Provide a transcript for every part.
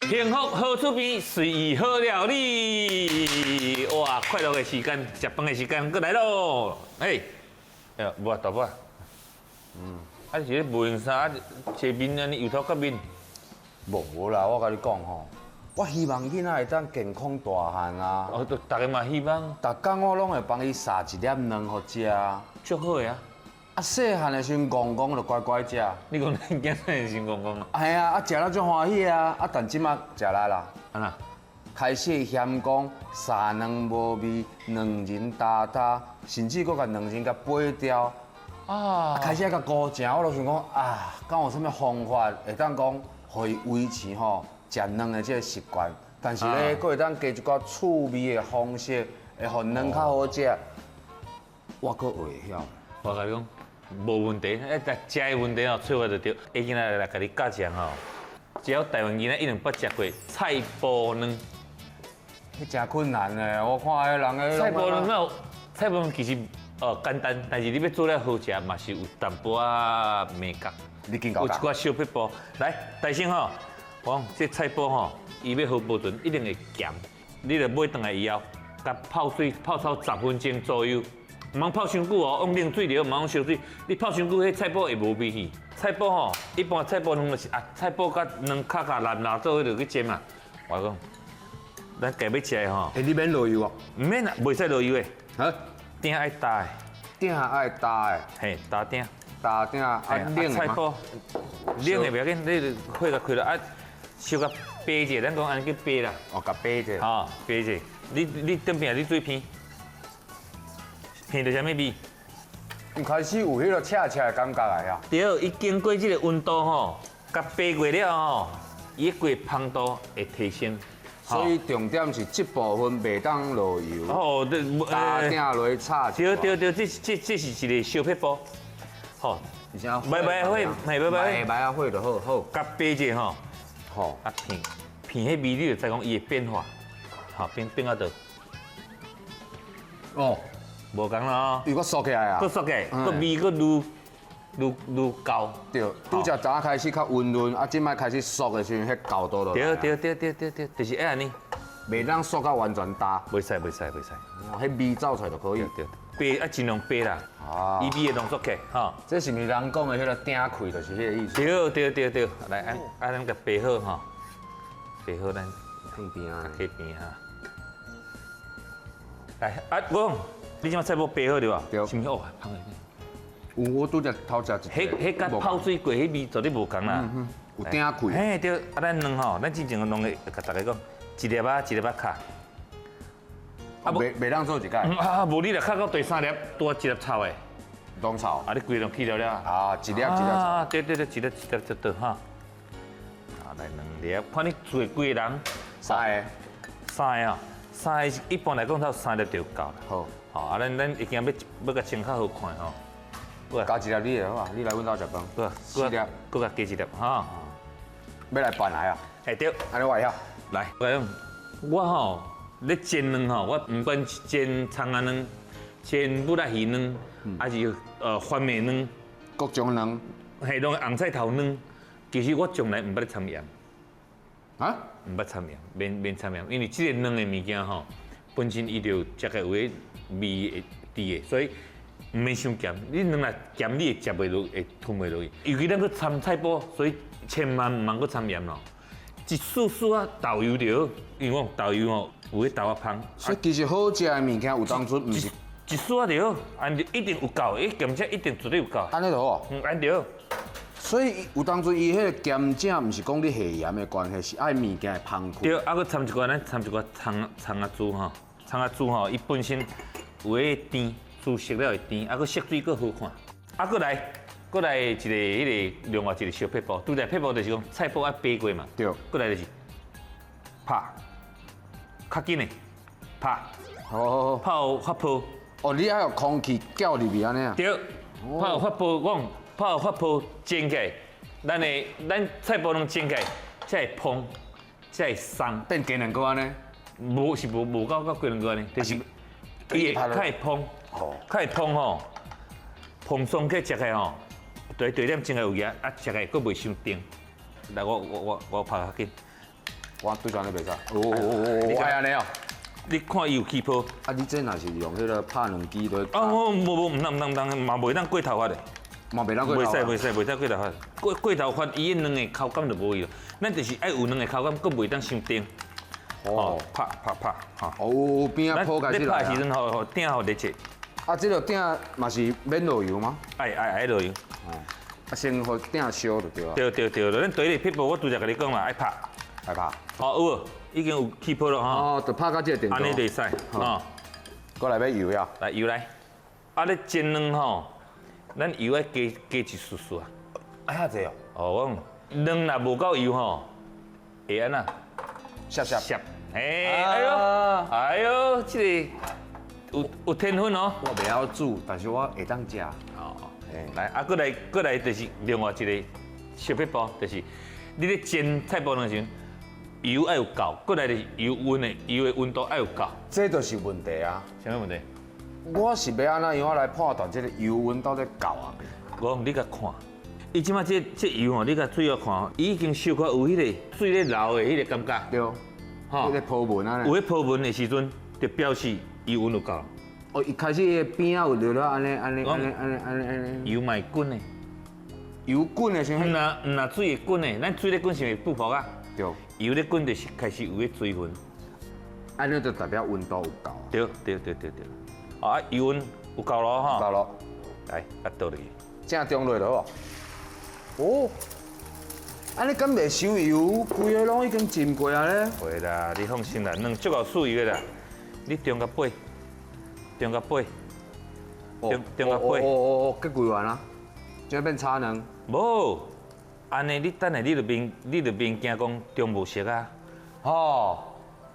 幸福好厝边，随意好料理。哇，快乐的时间，食饭的时间，过来咯。哎，无啊，大伯。啊，是咧无用衫，切面安尼油头甲面。无啦，我甲你讲吼，我希望囡仔会当健康大汉啊。哦，大家嘛希望，逐工我拢会帮伊撒一粒卵互食。足好的啊。啊，细汉的时阵，公公就乖乖食。你讲恁囝仔是公公啊？系啊，食了足欢喜啊。啊，但即马食力啦，安那？开始嫌讲撒卵无味，卵仁焦焦，甚至佫甲卵仁甲掰掉。啊，开始甲顾食，我就想讲啊，敢有啥物方法会当讲，互伊维持吼食卵的这个习惯？但是咧，佫会当加一寡趣味的方式，会互卵较好食。我佫会晓。我甲你讲，无问题。但食的问题哦，找我就对。下囡仔来甲你教一吼，只要台湾囡仔一定捌食过菜脯卵。迄真困难嘞，我看迄人个菜脯卵有菜脯卵其实简单，但是你要做了好食，嘛是有淡薄仔美感。你紧搞有一寡小撇步，来，大先吼，我讲这菜脯吼，伊要好保存，一定会咸。你着买回来以后，甲泡水泡超10分钟左右，唔通泡伤久哦，用冷水了，唔通烧水。你泡伤久，迄菜脯会无味去。菜脯吼，一般菜脯卵就是菜脯甲卵壳甲烂做迄落去煎嘛。我讲，咱家要食的吼，你免落油哦？唔免啦，袂使落油的，哈，鼎爱打的，鼎爱打的，嘿，打鼎。打鼎啊，冷的吗？菜脯，冷的不要紧，你火甲开了啊，烧甲白者，咱讲安尼叫白啦。哦，甲白者。啊，白者，你顶边你水片，片到啥物味？开始有迄个恰恰的感觉来啊。对，伊经过这个温度吼，甲白过了吼，伊个芳度会提升。所以重点是这部分袂当落油。哦，打鼎落去炒。对，这是一个小撇步。吼，白火，白啊火就好好。甲白者吼，好啊片迄味你就知讲伊的变化，吼变到倒。哦，无共啦，如果缩起来啊，佫缩起，佫味佫愈高。对，拄则早开始较温润，啊，即摆开始缩的时阵，迄厚度就来。对，就是爱安尼，袂当缩到完全焦。袂使，迄味走出来就可以。对，白啊尽量白啦，啊，伊味会浓缩起，吼。这是毋是人讲的迄个鼎开，就是迄个意思。对，来咱甲白好吼，白好咱天边啊，摕边哈。来我讲，你即马菜脯白好对吧？对。是毋是哦？香的。有，我拄则偷食一个。迄甲泡水过，迄味绝对无共啦。有鼎开。嘿对，啊咱卵吼，咱之前拢会甲大家讲，一粒啊卡。啊，袂当做一盖。无你若卡到第3粒，多一粒炒的。拢炒。啊，你规拢去了了。啊，一粒炒。啊，对，一粒就倒哈。啊，来2粒，看你做几个人。3个。三个一般来讲，到3粒就够了。好。好，啊，咱已经要甲穿较好看吼。加一粒你的好啊，你来阮兜食饭。4粒，搁加加一粒哈。要来拌来啊？哎对，安尼我会晓。来，我吼咧煎卵吼，我唔管是煎葱仔卵、煎布拉鱼卵，还是番麦卵，各种卵。系拢红菜头卵。其实我从来唔捌咧掺盐。啊？唔捌掺盐，免掺盐，因为这个卵的物件吼，本身伊就食个有个味会滴的，所以唔免伤咸。你卵若咸，你会食袂落，会吞袂落去。尤其咱去掺菜脯，所以千万唔通去掺盐咯。一丝丝啊豆油就好，因为我豆油吼有迄豆仔香。所以其实好食的物件有当初唔是一丝啊就好，安一定有够，伊咸食一定绝对有够。安尼就好。安对。所以有当初伊迄个咸正，毋是讲你下盐的关系，是爱物件的香气。对，啊，佮掺一寡，咱掺一寡葱仔珠吼，葱仔珠吼，伊本身有迄个甜，煮熟了会甜，啊，佮色水佮好看。啊，佮来一个迄个另外一个小撇步，拄则撇步就是讲菜脯爱掰过嘛。对。佮来就是拍，较紧的拍。好。泡发泡。哦，你爱用空气搅入去安尼啊？对。泡发泡，我讲。泡发泡煎起来，咱菜脯拢煎起来，才会蓬，才会松。变鸡卵糕安尼？无到鸡卵糕安尼，就是伊会较会蓬，较会蓬吼，蓬松起食起吼，对点真个有牙，啊食起佫袂伤甜。来我拍较紧。我对转你袂使。哦，哎安尼哦。你看伊有起泡。啊，你这若是用迄个拍两支落。啊，我无唔当，嘛袂当过头发的。嘛袂当过头发。袂使过头发。过头发伊两个口感就无去了。咱就是爱有两个口感，佫袂当伤甜。哦，拍，哈。哦，边啊泡开始来。你拍的时阵吼，鼎吼热切。啊，这个鼎嘛是免落油吗？爱落油。哦。啊，先互鼎烧就对啊。对，咱对咧撇步，我拄则甲你讲嘛，爱拍。爱拍。哦，有无？已经有起泡了哈。哦，就拍到这个程度。安尼就使。哦。过来要油呀。来油来。啊，你煎卵吼，咱油爱加一丝丝啊。哎呀，这哦。哦，我卵若无够油吼，会安那？涩。哎呦，这个有天分哦。我袂晓煮，但是我会当食。哦，来啊，过来就是另外一个小撇步，就是你咧煎菜脯的时阵，油爱有够，过来就是油的温度爱有够。这就是问题啊。什么问题？我是要安怎样来判断这个油温到底够啊？我讲你甲看，伊即马这油吼，你甲水要看，伊已经烧到有迄个水咧流的迄个感觉。对。吼，迄个泡纹啊。有迄泡纹的时阵，就表示油温有够。哦，一开始迄个边啊有流了安尼。油卖滚的。油滚的时候。若水会滚的，咱水咧滚是会不泡啊。对。油咧滚就是开始有迄水分。安尼就代表温度有够。对。啊，油温有够咯吼。够咯。来，啊倒落去。正中落就好。哦。安尼敢袂收油？规个拢已经浸过啊咧。会啦，你放心啦，卵足够水油的啦。你中到尾，中到尾。结规完啊？就变炒卵。无，安尼你等下你就免惊讲中无熟啊。哦，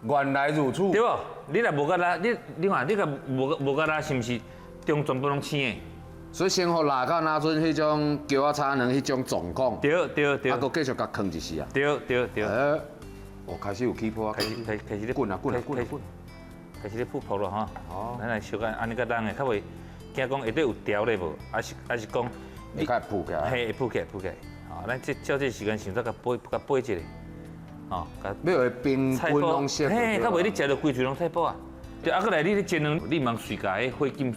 原来如此。对无？你若无甲拉，你看你甲无甲拉是毋是中全部拢青的？所以先互辣到那阵迄种姜啊炒卵迄种状况。对。啊，搁继续甲放一时啊。对。哦，开始有起泡啊。开始咧滚啊！开始咧泡泡了哈。哦。咱来小可安尼甲人的，较袂惊讲下底有条咧无？还是讲你较会浮起来。嘿，会浮起来。哦，咱照这时间想再甲掰一下。哦，要会冰滚拢熟。嘿，较袂你食到规嘴拢菜脯啊。对，啊，过来你咧煎卵，你茫随家迄火金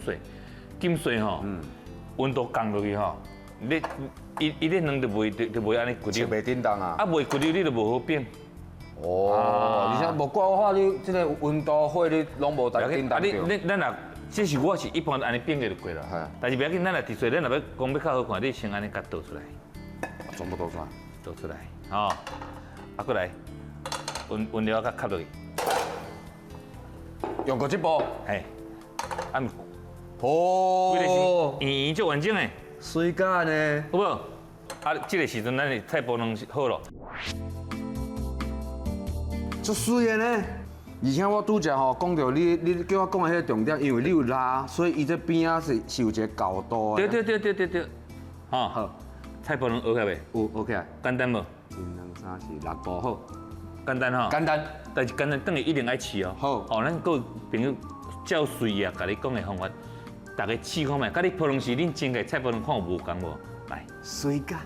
水吼。温度降落去吼，伊咧卵就袂安尼骨溜，袂叮当啊。啊，袂骨溜你就无好变。哦，而且无怪我话你这个温度火你拢无大叮当着。咱若这是我是一般安尼变过就过了。系。但是不要紧，咱若滴水，咱若要讲要较好看，你先安尼甲倒出来。全部倒出来。倒出来，吼，啊过来，温料甲吸落去。用过这步。嘿，啊。哦，圆足完整的，水干呢？有无？啊，这个时阵咱的菜脯拢好咯。足水的呢，而且我拄则吼讲到你叫我讲的迄个重点，因为你有拉，所以伊这边啊是有一个高度的。对，吼，好，菜脯能学起未？有 OK，简单无？一、二、三、四、6步好，简单吼。简单，但是简单等于一定爱试哦。好，哦，咱各位朋友照水啊，甲你讲的方法。大家试看觅，甲你泡卵时，恁煎个菜脯卵看有无共无？来，水干。